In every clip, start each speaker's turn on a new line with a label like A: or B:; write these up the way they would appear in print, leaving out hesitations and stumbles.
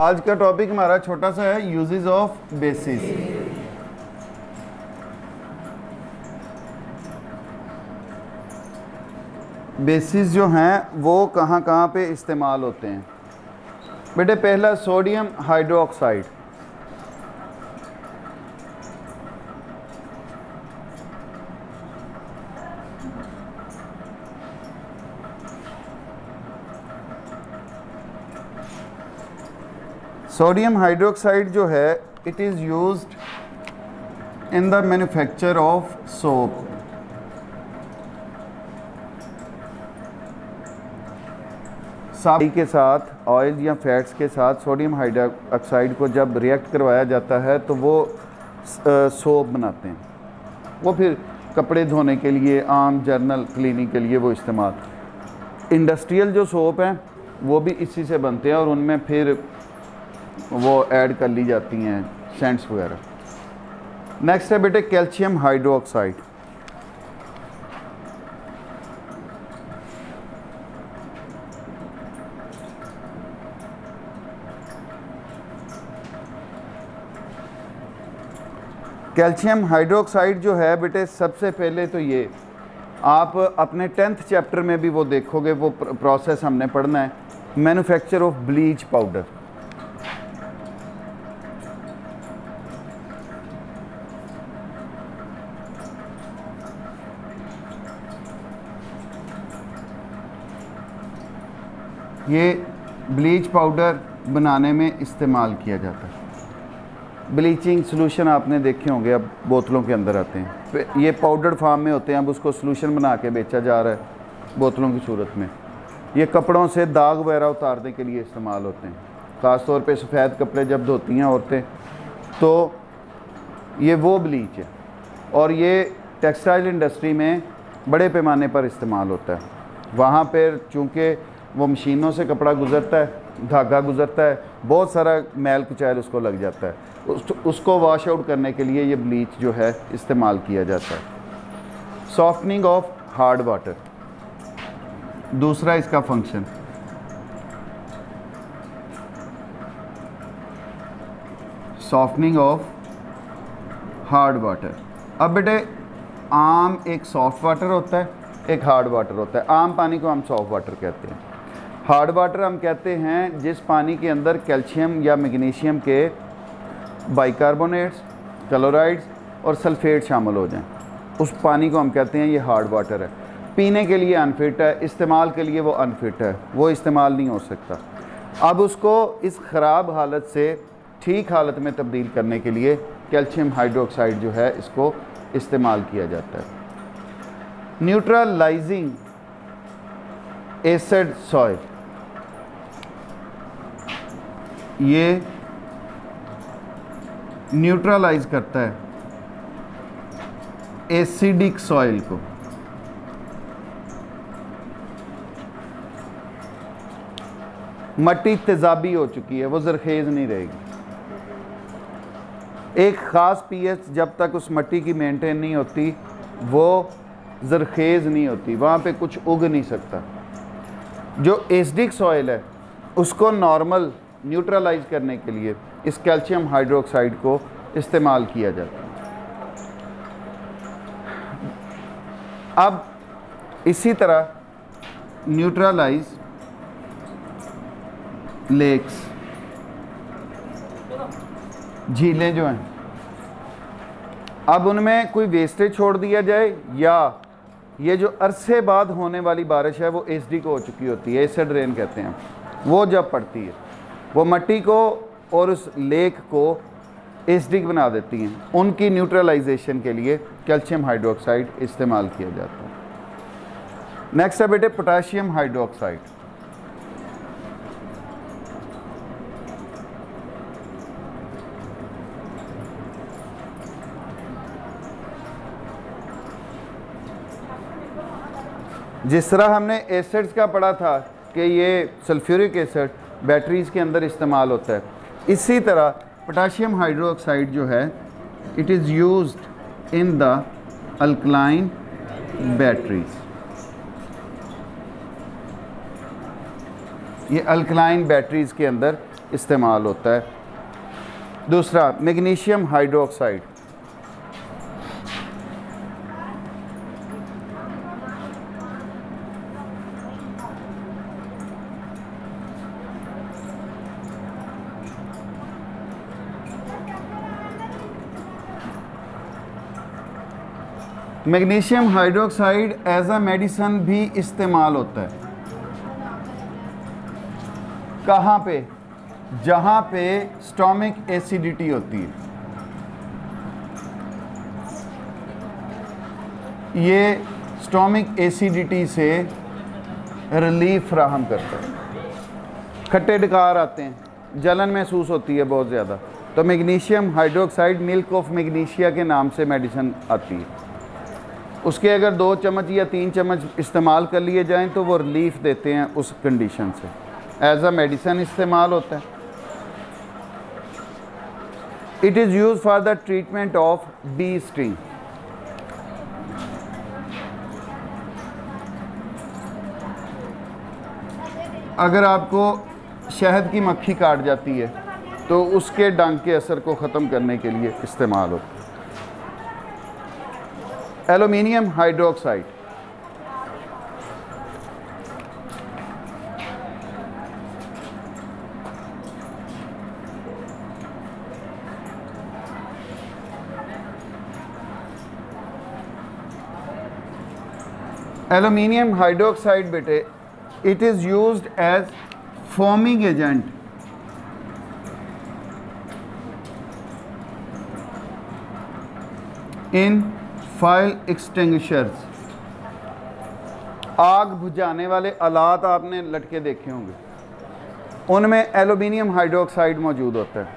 A: आज का टॉपिक हमारा छोटा सा है, यूजेस ऑफ बेसिस। बेसिस जो हैं वो कहाँ कहाँ पे इस्तेमाल होते हैं। बेटे पहला सोडियम हाइड्रोक्साइड, सोडियम हाइड्रोक्साइड जो है it is used in the manufacture of soap. साबुन के साथ ऑयल या फैट्स के साथ सोडियम हाइड्रोक्साइड को जब रिएक्ट करवाया जाता है तो वो सोप बनाते हैं। वो फिर कपड़े धोने के लिए, आम जर्नल क्लीनिंग के लिए वो इस्तेमाल। इंडस्ट्रियल जो सोप हैं वो भी इसी से बनते हैं और उनमें फिर वो ऐड कर ली जाती हैं सेंट्स वगैरह। नेक्स्ट है बेटे कैल्शियम हाइड्रोक्साइड। कैल्शियम हाइड्रोक्साइड जो है बेटे, सबसे पहले तो ये आप अपने 10th चैप्टर में भी वो देखोगे, वो प्रोसेस हमने पढ़ना है, मैन्युफैक्चर ऑफ ब्लीच पाउडर। ये ब्लीच पाउडर बनाने में इस्तेमाल किया जाता है। ब्लीचिंग सॉल्यूशन आपने देखे होंगे, अब बोतलों के अंदर आते हैं, ये पाउडर फॉर्म में होते हैं, अब उसको सॉल्यूशन बना के बेचा जा रहा है बोतलों की सूरत में। ये कपड़ों से दाग वगैरह उतारने के लिए इस्तेमाल होते हैं, ख़ास तौर पे सफ़ेद कपड़े जब धोती हैं औरतें, तो ये वो ब्लीच है। और ये टेक्सटाइल इंडस्ट्री में बड़े पैमाने पर इस्तेमाल होता है। वहाँ पर चूँकि वो मशीनों से कपड़ा गुज़रता है, धागा गुज़रता है, बहुत सारा मैल कुचैल उसको लग जाता है, उसको वॉश आउट करने के लिए ये ब्लीच जो है इस्तेमाल किया जाता है। सॉफ्टनिंग ऑफ हार्ड वाटर दूसरा इसका function. Softening of hard water. अब बेटे आम एक सॉफ्ट वाटर होता है, एक हार्ड वाटर होता है। आम पानी को हम सॉफ्ट वाटर कहते हैं। हार्ड वाटर हम कहते हैं जिस पानी के अंदर कैल्शियम या मैग्नीशियम के बाइकार्बोनेट्स, क्लोराइड्स और सल्फेट शामिल हो जाएं, उस पानी को हम कहते हैं ये हार्ड वाटर है। पीने के लिए अनफिट है, इस्तेमाल के लिए वो अनफिट है, वो इस्तेमाल नहीं हो सकता। अब उसको इस ख़राब हालत से ठीक हालत में तब्दील करने के लिए कैल्शियम हाइड्रोक्साइड जो है इसको इस्तेमाल किया जाता है। न्यूट्रलाइजिंग एसिड सॉइल, ये न्यूट्रलाइज करता है एसिडिक सॉइल को। मट्टी तेजाबी हो चुकी है, वो जरखेज़ नहीं रहेगी। एक ख़ास पीएच जब तक उस मट्टी की मेंटेन नहीं होती वो जरखेज़ नहीं होती, वहाँ पे कुछ उग नहीं सकता। जो एसिडिक सॉइल है उसको नॉर्मल न्यूट्रलाइज करने के लिए इस कैल्शियम हाइड्रोक्साइड को इस्तेमाल किया जाता है। अब इसी तरह न्यूट्रलाइज लेक्स, झीलें जो हैं, अब उनमें कोई वेस्टेज छोड़ दिया जाए या ये जो अरसे बाद होने वाली बारिश है वो एसिडिक हो चुकी होती है, एसिड रेन कहते हैं, वो जब पड़ती है वो मट्टी को और उस लेक को एसिडिक बना देती हैं। उनकी न्यूट्रलाइजेशन के लिए कैल्शियम हाइड्रोक्साइड इस्तेमाल किया जाता है। नेक्स्ट है बेटे पोटाशियम हाइड्रोक्साइड। जिस तरह हमने एसिड्स का पढ़ा था कि ये सल्फ्यूरिक एसिड बैटरीज़ के अंदर इस्तेमाल होता है, इसी तरह पोटाशियम हाइड्रोक्साइड जो है it is used in the alkaline batteries. ये अल्कलाइन बैटरीज़ के अंदर इस्तेमाल होता है। दूसरा magnesium hydroxide, magnesium hydroxide as a medicine भी इस्तेमाल होता है। कहाँ पे? जहाँ पे स्टोमिक एसिडिटी होती है। ये स्टोमिक एसिडिटी से रिलीफ फ्राहम करता है। खट्टे डकार आते हैं, जलन महसूस होती है बहुत ज़्यादा, तो magnesium hydroxide milk of magnesia के नाम से मेडिसिन आती है। उसके अगर 2 चम्मच या 3 चम्मच इस्तेमाल कर लिए जाएं तो वो रिलीफ देते हैं उस कंडीशन से। एज अ मेडिसिन इस्तेमाल होता है। It is use for the treatment of bee sting. अगर आपको शहद की मक्खी काट जाती है तो उसके डंक के असर को ख़त्म करने के लिए इस्तेमाल होता है। एल्युमिनियम हाइड्रोक्साइड, एल्युमिनियम हाइड्रोक्साइड बेटे, it is used as foaming agent in fire extinguishers. आग बुझाने वाले आलात आपने लटके देखे होंगे, उनमें एल्युमिनियम हाइड्रोक्साइड मौजूद होता है।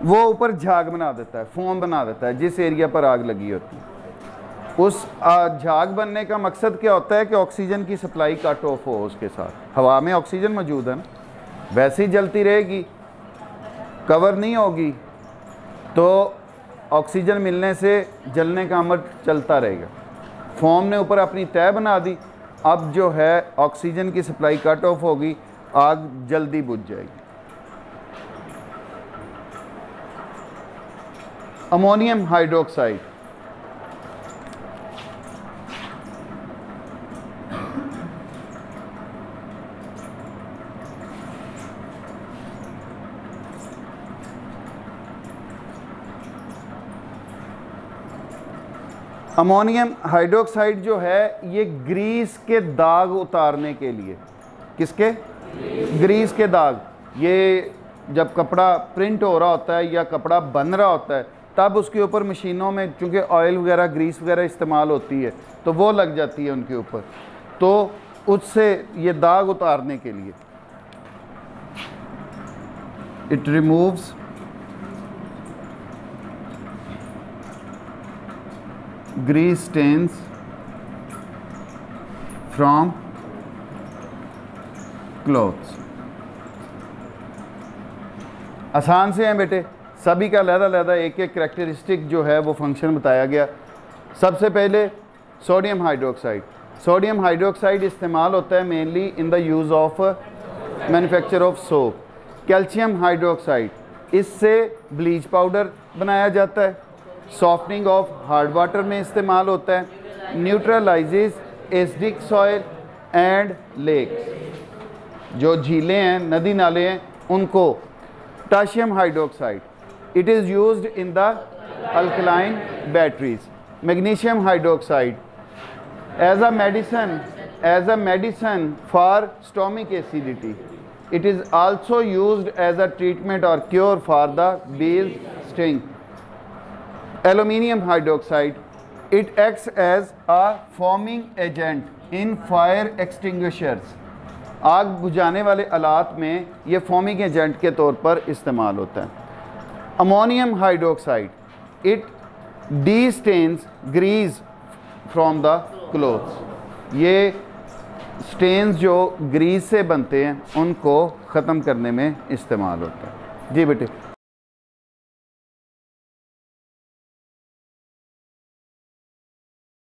A: वो ऊपर झाग बना देता है, फोम बना देता है जिस एरिया पर आग लगी होती है। उस झाग बनने का मकसद क्या होता है कि ऑक्सीजन की सप्लाई कट ऑफ हो। उसके साथ हवा में ऑक्सीजन मौजूद है ना, वैसे ही जलती रहेगी, कवर नहीं होगी तो ऑक्सीजन मिलने से जलने का अमल चलता रहेगा। फोम ने ऊपर अपनी तह बना दी, अब जो है ऑक्सीजन की सप्लाई कट ऑफ होगी, आग जल्दी बुझ जाएगी। अमोनियम हाइड्रोक्साइड, अमोनियम हाइड्रोक्साइड जो है ये ग्रीस के दाग उतारने के लिए, किसके? ग्रीस के दाग। ये जब कपड़ा प्रिंट हो रहा होता है या कपड़ा बन रहा होता है तब उसके ऊपर मशीनों में चूँकि ऑयल वगैरह ग्रीस वगैरह इस्तेमाल होती है तो वो लग जाती है उनके ऊपर, तो उससे ये दाग उतारने के लिए it removes grease stains from clothes। आसान से हैं बेटे, सभी का अलग-अलग एक एक करैक्टरिस्टिक जो है वो फंक्शन बताया गया। सबसे पहले सोडियम हाइड्रोक्साइड। सोडियम हाइड्रोक्साइड इस्तेमाल होता है mainly in the use of manufacture of soap. Calcium hydroxide, इससे ब्लीच पाउडर बनाया जाता है। सॉफ्टनिंग ऑफ हार्ड वाटर में इस्तेमाल होता है। Neutralises acidic soil and lakes, जो झीलें हैं, नदी नाले हैं, उनको। Potassium hydroxide, it is used in the alkaline batteries. Magnesium hydroxide as a medicine for stomach acidity. It is also used as a treatment और cure for the bees sting। Aluminium hydroxide, it acts as a foaming agent in fire extinguishers। आग बुझाने वाले आलात में ये foaming agent के तौर पर इस्तेमाल होता है। Ammonium hydroxide, it de-stains grease from the clothes। ये स्टेन्स जो ग्रीस से बनते हैं उनको ख़त्म करने में इस्तेमाल होता है। जी बेटे।